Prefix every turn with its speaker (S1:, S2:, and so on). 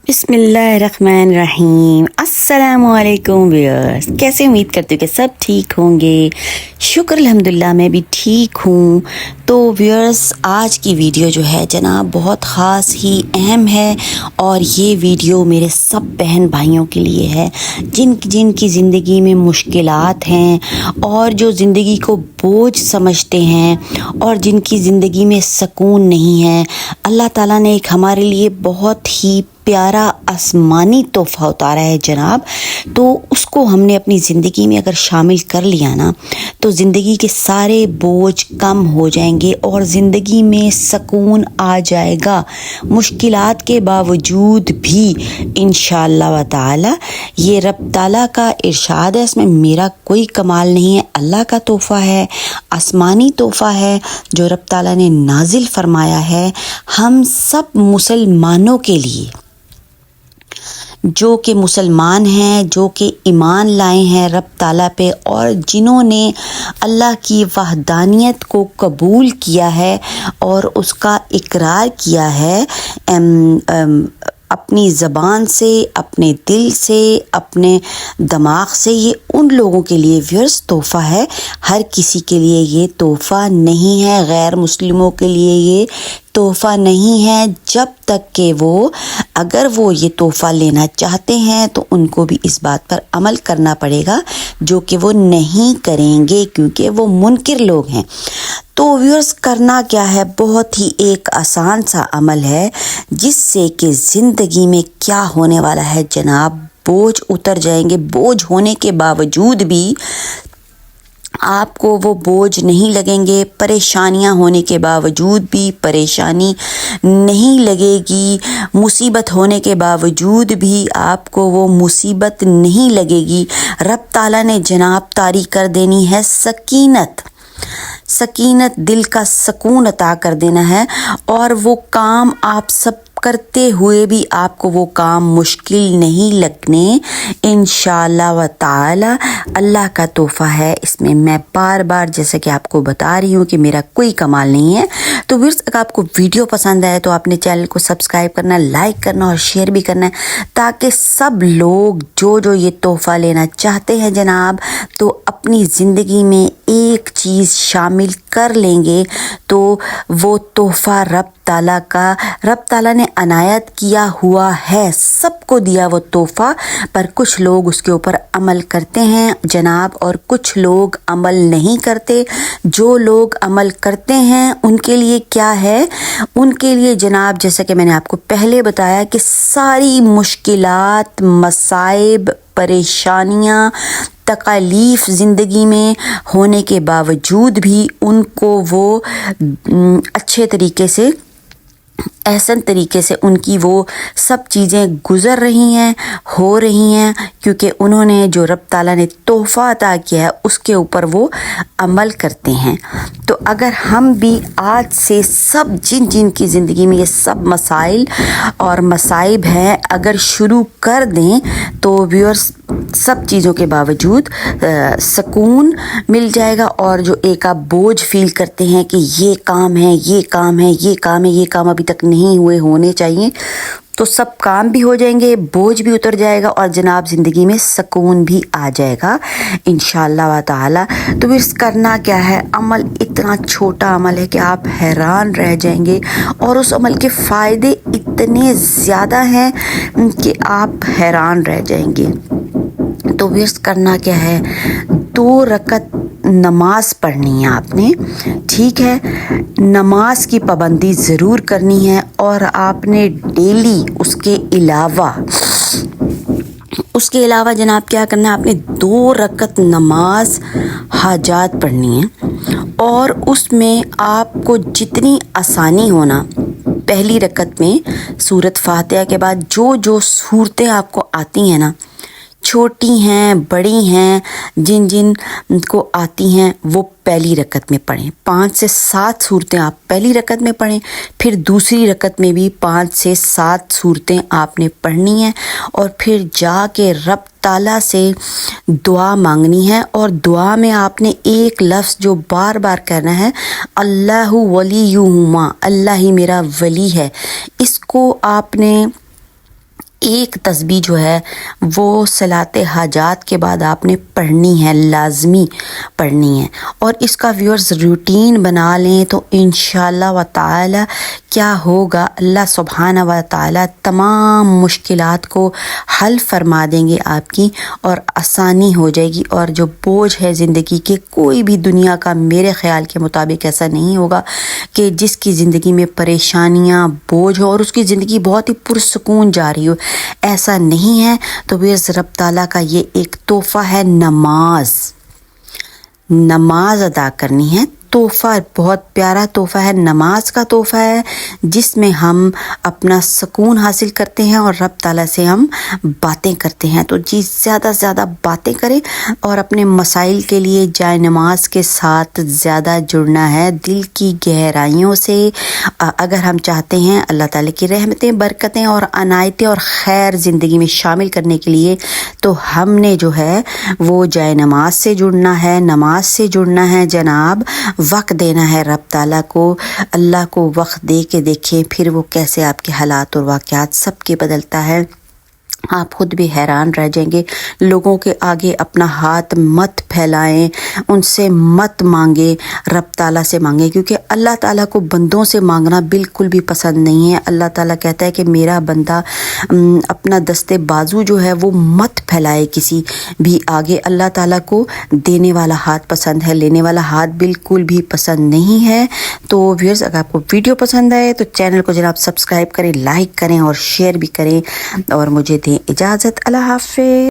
S1: بسم اللہ الرحمن الرحیم۔ السلام علیکم ویورز، کیسے؟ امید کرتی ہوں کہ سب ٹھیک ہوں گے۔ شکر الحمدللہ میں بھی ٹھیک ہوں۔ تو ویورز، آج کی ویڈیو جو ہے جناب بہت خاص ہی اہم ہے، اور یہ ویڈیو میرے سب بہن بھائیوں کے لیے ہے جن کی زندگی میں مشکلات ہیں اور جو زندگی کو بوجھ سمجھتے ہیں اور جن کی زندگی میں سکون نہیں ہے۔ اللہ تعالیٰ نے ایک ہمارے لیے بہت ہی پیارا آسمانی تحفہ اتارا ہے جناب، تو اس کو ہم نے اپنی زندگی میں اگر شامل کر لیا نا تو زندگی کے سارے بوجھ کم ہو جائیں گے اور زندگی میں سکون آ جائے گا، مشکلات کے باوجود بھی انشاءاللہ و تعالی۔ یہ رب تعالیٰ کا ارشاد ہے، اس میں میرا کوئی کمال نہیں ہے، اللہ کا تحفہ ہے، آسمانی تحفہ ہے جو رب تعالیٰ نے نازل فرمایا ہے ہم سب مسلمانوں کے لیے، جو کہ مسلمان ہیں، جو کہ ایمان لائے ہیں رب تعالیٰ پہ، اور جنہوں نے اللہ کی وحدانیت کو قبول کیا ہے اور اس کا اقرار کیا ہے اپنی زبان سے، اپنے دل سے، اپنے دماغ سے۔ یہ ان لوگوں کے لیے ویورز تحفہ ہے، ہر کسی کے لیے یہ تحفہ نہیں ہے، غیر مسلموں کے لیے یہ تحفہ نہیں ہے، جب تک کہ اگر وہ یہ تحفہ لینا چاہتے ہیں تو ان کو بھی اس بات پر عمل کرنا پڑے گا، جو کہ وہ نہیں کریں گے کیونکہ وہ منکر لوگ ہیں۔ تو ویورز، کرنا کیا ہے؟ بہت ہی ایک آسان سا عمل ہے جس سے کہ زندگی میں کیا ہونے والا ہے جناب، بوجھ اتر جائیں گے۔ بوجھ ہونے کے باوجود بھی آپ کو وہ بوجھ نہیں لگیں گے، پریشانیاں ہونے کے باوجود بھی پریشانی نہیں لگے گی، مصیبت ہونے کے باوجود بھی آپ کو وہ مصیبت نہیں لگے گی۔ رب تعالیٰ نے جناب طاری کر دینی ہے سکینت، دل کا سکون عطا کر دینا ہے، اور وہ کام آپ سب کرتے ہوئے بھی آپ کو وہ کام مشکل نہیں لگنے انشاءاللہ و تعالی۔ اللہ کا تحفہ ہے، اس میں میں بار بار جیسے کہ آپ کو بتا رہی ہوں کہ میرا کوئی کمال نہیں ہے۔ تو ویورز، اگر آپ کو ویڈیو پسند آئے تو آپ نے چینل کو سبسکرائب کرنا، لائک کرنا اور شیئر بھی کرنا ہے، تاکہ سب لوگ جو یہ تحفہ لینا چاہتے ہیں جناب تو اپنی زندگی میں ایک چیز شامل کر لیں گے، تو وہ تحفہ رب تعالیٰ نے عنایت کیا ہوا ہے، سب کو دیا وہ تحفہ، پر کچھ لوگ اس کے اوپر عمل کرتے ہیں جناب اور کچھ لوگ عمل نہیں کرتے۔ جو لوگ عمل کرتے ہیں ان کے لیے کیا ہے؟ ان کے لیے جناب، جیسا کہ میں نے آپ کو پہلے بتایا کہ ساری مشکلات، مصائب، پریشانیاں، تکالیف زندگی میں ہونے کے باوجود بھی ان کو وہ اچھے طریقے سے، احسن طریقے سے ان کی وہ سب چیزیں گزر رہی ہیں، ہو رہی ہیں، کیونکہ انہوں نے جو رب تعالیٰ نے تحفہ عطا کیا ہے اس کے اوپر وہ عمل کرتے ہیں۔ تو اگر ہم بھی آج سے سب جن کی زندگی میں یہ سب مسائل اور مصائب ہیں اگر شروع کر دیں تو ویورز، سب چیزوں کے باوجود سکون مل جائے گا، اور جو ایک آپ بوجھ فیل کرتے ہیں کہ یہ کام ہے، یہ کام ہے، یہ کام ہے، یہ کام ابھی تک نہیں ہونے چاہیے، تو سب کام بھی ہو جائیں گے، بوجھ بھی اتر جائے گا، اور جناب زندگی میں سکون بھی آ جائے گا انشاءاللہ و تعالی۔ تو پھر کرنا کیا ہے؟ عمل اتنا چھوٹا عمل ہے کہ آپ حیران رہ جائیں گے، اور اس عمل کے فائدے اتنے زیادہ ہیں کہ آپ حیران رہ جائیں گے۔ تو ورث کرنا کیا ہے؟ 2 رکعت نماز پڑھنی ہے آپ نے، ٹھیک ہے؟ نماز کی پابندی ضرور کرنی ہے، اور آپ نے ڈیلی اس کے علاوہ جناب کیا کرنا ہے؟ آپ نے 2 رکعت نماز حاجات پڑھنی ہے، اور اس میں آپ کو جتنی آسانی ہونا، پہلی رکعت میں سورۃ فاتحہ کے بعد جو صورتیں آپ کو آتی ہیں نا، چھوٹی ہیں، بڑی ہیں، جن کو آتی ہیں وہ پہلی رکعت میں پڑھیں۔ 5 سے 7 صورتیں آپ پہلی رکعت میں پڑھیں، پھر دوسری رکعت میں بھی 5 سے 7 صورتیں آپ نے پڑھنی ہیں، اور پھر جا کے رب تعالیٰ سے دعا مانگنی ہے، اور دعا میں آپ نے ایک لفظ جو بار بار کہنا ہے، اللہ ولیہما، اللہ ہی میرا ولی ہے۔ اس کو آپ نے ایک تسبیح جو ہے وہ صلاۃ حاجات کے بعد آپ نے پڑھنی ہے، لازمی پڑھنی ہے، اور اس کا ویورز روٹین بنا لیں تو انشاءاللہ و تعالی کیا ہوگا، اللہ سبحانہ و تعالی تمام مشکلات کو حل فرما دیں گے آپ کی، اور آسانی ہو جائے گی، اور جو بوجھ ہے زندگی کے، کوئی بھی دنیا کا میرے خیال کے مطابق ایسا نہیں ہوگا کہ جس کی زندگی میں پریشانیاں، بوجھ ہو اور اس کی زندگی بہت ہی پرسکون جا رہی ہو، ایسا نہیں ہے۔ تو بیز رب تعالیٰ کا یہ ایک تحفہ ہے، نماز ادا کرنی ہے، تحفہ، بہت پیارا تحفہ ہے، نماز کا تحفہ ہے، جس میں ہم اپنا سکون حاصل کرتے ہیں اور رب تعالیٰ سے ہم باتیں کرتے ہیں۔ تو جی زیادہ سے زیادہ باتیں کریں اور اپنے مسائل کے لیے جائے نماز کے ساتھ زیادہ جڑنا ہے، دل کی گہرائیوں سے۔ اگر ہم چاہتے ہیں اللہ تعالیٰ کی رحمتیں، برکتیں اور عنایتیں اور خیر زندگی میں شامل کرنے کے لیے، تو ہم نے جو ہے وہ جائے نماز سے جڑنا ہے، نماز سے جڑنا ہے جناب، وقت دینا ہے رب تعالیٰ کو، اللہ کو وقت دے کے دیکھیں پھر وہ کیسے آپ کے حالات اور واقعات سب کے بدلتا ہے۔ آپ خود بھی حیران رہ جائیں گے۔ لوگوں کے آگے اپنا ہاتھ مت پھیلائیں، ان سے مت مانگے، رب تعالیٰ سے مانگیں، کیونکہ اللہ تعالیٰ کو بندوں سے مانگنا بالکل بھی پسند نہیں ہے۔ اللہ تعالیٰ کہتا ہے کہ میرا بندہ اپنا دستے بازو جو ہے وہ مت پھیلائے کسی بھی آگے۔ اللہ تعالیٰ کو دینے والا ہاتھ پسند ہے، لینے والا ہاتھ بالکل بھی پسند نہیں ہے۔ تو ویورز، اگر آپ کو ویڈیو پسند آئے تو چینل کو جناب سبسکرائب کریں، لائک کریں اور شیئر بھی کریں، اور مجھے دیں اجازت۔ اللہ حافظ۔